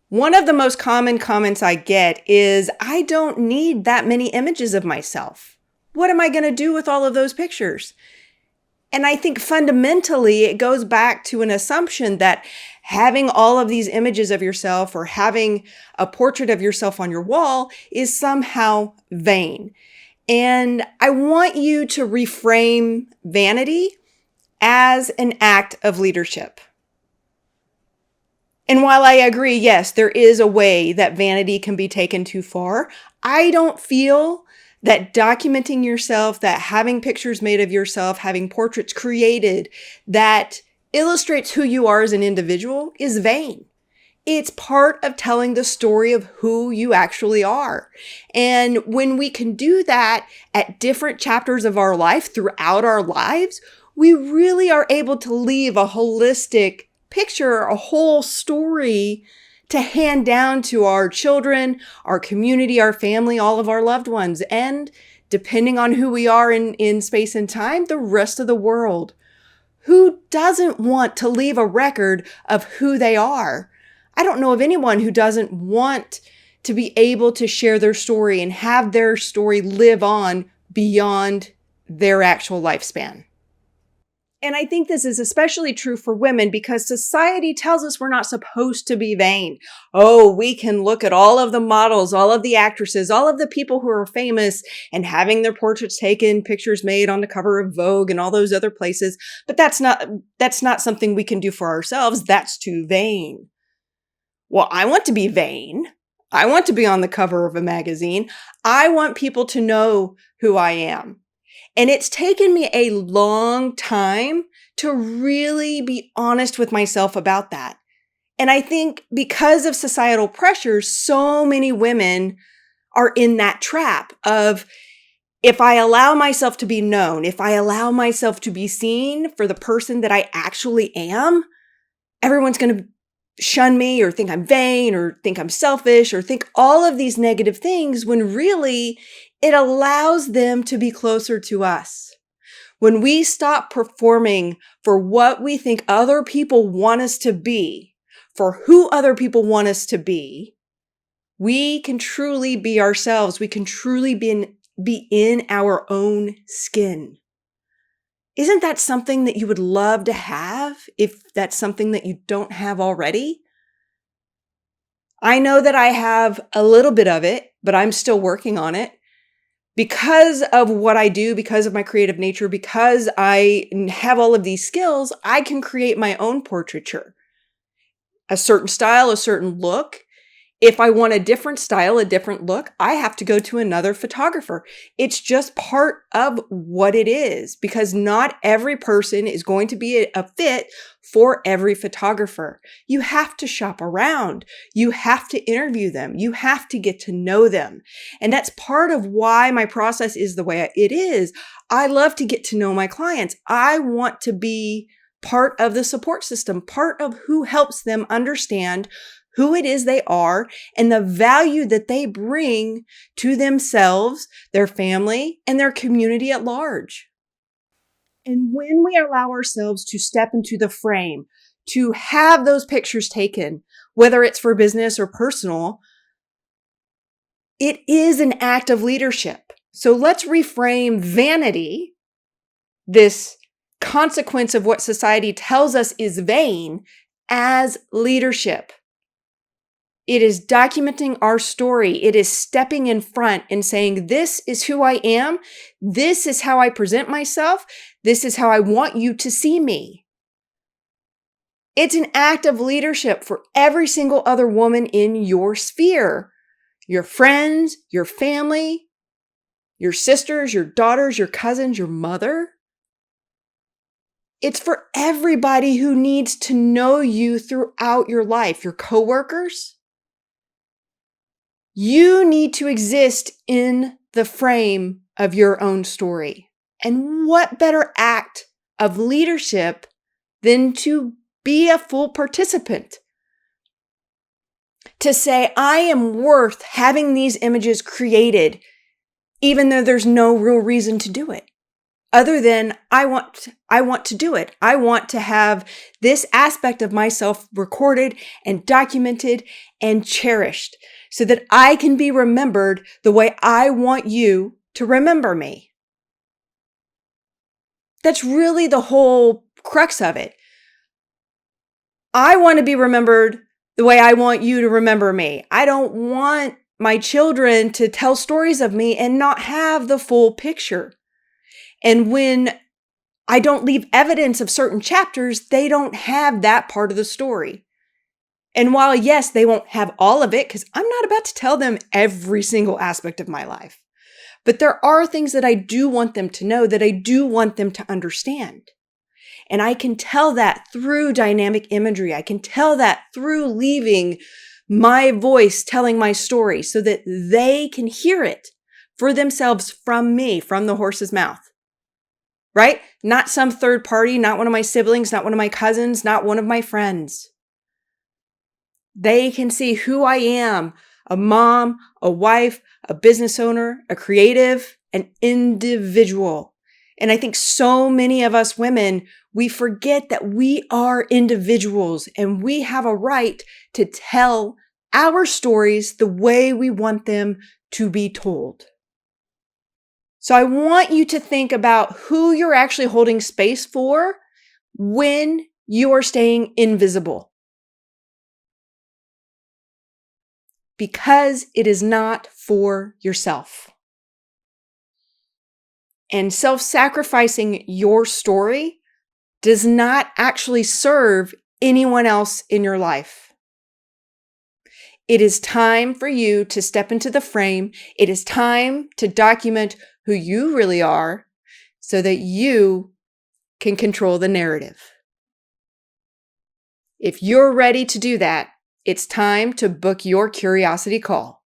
One of the most common comments I get is, I don't need that many images of myself. What am I going to do with all of those pictures? And I think fundamentally it goes back to an assumption that having all of these images of yourself or having a portrait of yourself on your wall is somehow vain. And I want you to reframe vanity as an act of leadership. And while I agree, yes, there is a way that vanity can be taken too far, I don't feel that documenting yourself, that having pictures made of yourself, having portraits created that illustrates who you are as an individual is vain. It's part of telling the story of who you actually are. And when we can do that at different chapters of our life throughout our lives, we really are able to leave a holistic picture, a whole story to hand down to our children, our community, our family, all of our loved ones, and depending on who we are in space and time, the rest of the world. Who doesn't want to leave a record of who they are? I don't know of anyone who doesn't want to be able to share their story and have their story live on beyond their actual lifespan. And I think this is especially true for women because society tells us we're not supposed to be vain. Oh, we can look at all of the models, all of the actresses, all of the people who are famous and having their portraits taken, pictures made on the cover of Vogue and all those other places. But that's not something we can do for ourselves. That's too vain. Well, I want to be vain. I want to be on the cover of a magazine. I want people to know who I am. And it's taken me a long time to really be honest with myself about that. And I think because of societal pressures, so many women are in that trap of, if I allow myself to be known, if I allow myself to be seen for the person that I actually am, everyone's going to shun me or think I'm vain or think I'm selfish or think all of these negative things, when really it allows them to be closer to us. When we stop performing for what we think other people want us to be, for who other people want us to be, we can truly be ourselves. We can truly be in our own skin. Isn't that something that you would love to have if that's something that you don't have already? I know that I have a little bit of it, but I'm still working on it. Because of what I do, because of my creative nature, because I have all of these skills, I can create my own portraiture. A certain style, a certain look. If I want a different style, a different look, I have to go to another photographer. It's just part of what it is, because not every person is going to be a fit for every photographer. You have to shop around. You have to interview them. You have to get to know them. And that's part of why my process is the way it is. I love to get to know my clients. I want to be part of the support system, part of who helps them understand who it is they are and the value that they bring to themselves, their family, and their community at large. And when we allow ourselves to step into the frame, to have those pictures taken, whether it's for business or personal, it is an act of leadership. So let's reframe vanity, this consequence of what society tells us is vain, as leadership. It is documenting our story. It is stepping in front and saying, this is who I am. This is how I present myself. This is how I want you to see me. It's an act of leadership for every single other woman in your sphere. Your friends, your family, your sisters, your daughters, your cousins, your mother. It's for everybody who needs to know you throughout your life. Your coworkers. You need to exist in the frame of your own story. And what better act of leadership than to be a full participant? To say, I am worth having these images created, even though there's no real reason to do it. other than I want to do it. I want to have this aspect of myself recorded and documented and cherished so that I can be remembered the way I want you to remember me. That's really the whole crux of it. I want to be remembered the way I want you to remember me. I don't want my children to tell stories of me and not have the full picture. And when I don't leave evidence of certain chapters, they don't have that part of the story. And while, yes, they won't have all of it, because I'm not about to tell them every single aspect of my life, but there are things that I do want them to know, that I do want them to understand. And I can tell that through dynamic imagery. I can tell that through leaving my voice telling my story so that they can hear it for themselves from me, from the horse's mouth. Right? Not some third party, not one of my siblings, not one of my cousins, not one of my friends. They can see who I am, a mom, a wife, a business owner, a creative, an individual. And I think so many of us women, we forget that we are individuals and we have a right to tell our stories the way we want them to be told. So I want you to think about who you're actually holding space for when you are staying invisible. Because it is not for yourself. And self-sacrificing your story does not actually serve anyone else in your life. It is time for you to step into the frame. It is time to document who you really are so that you can control the narrative. If you're ready to do that, it's time to book your curiosity call.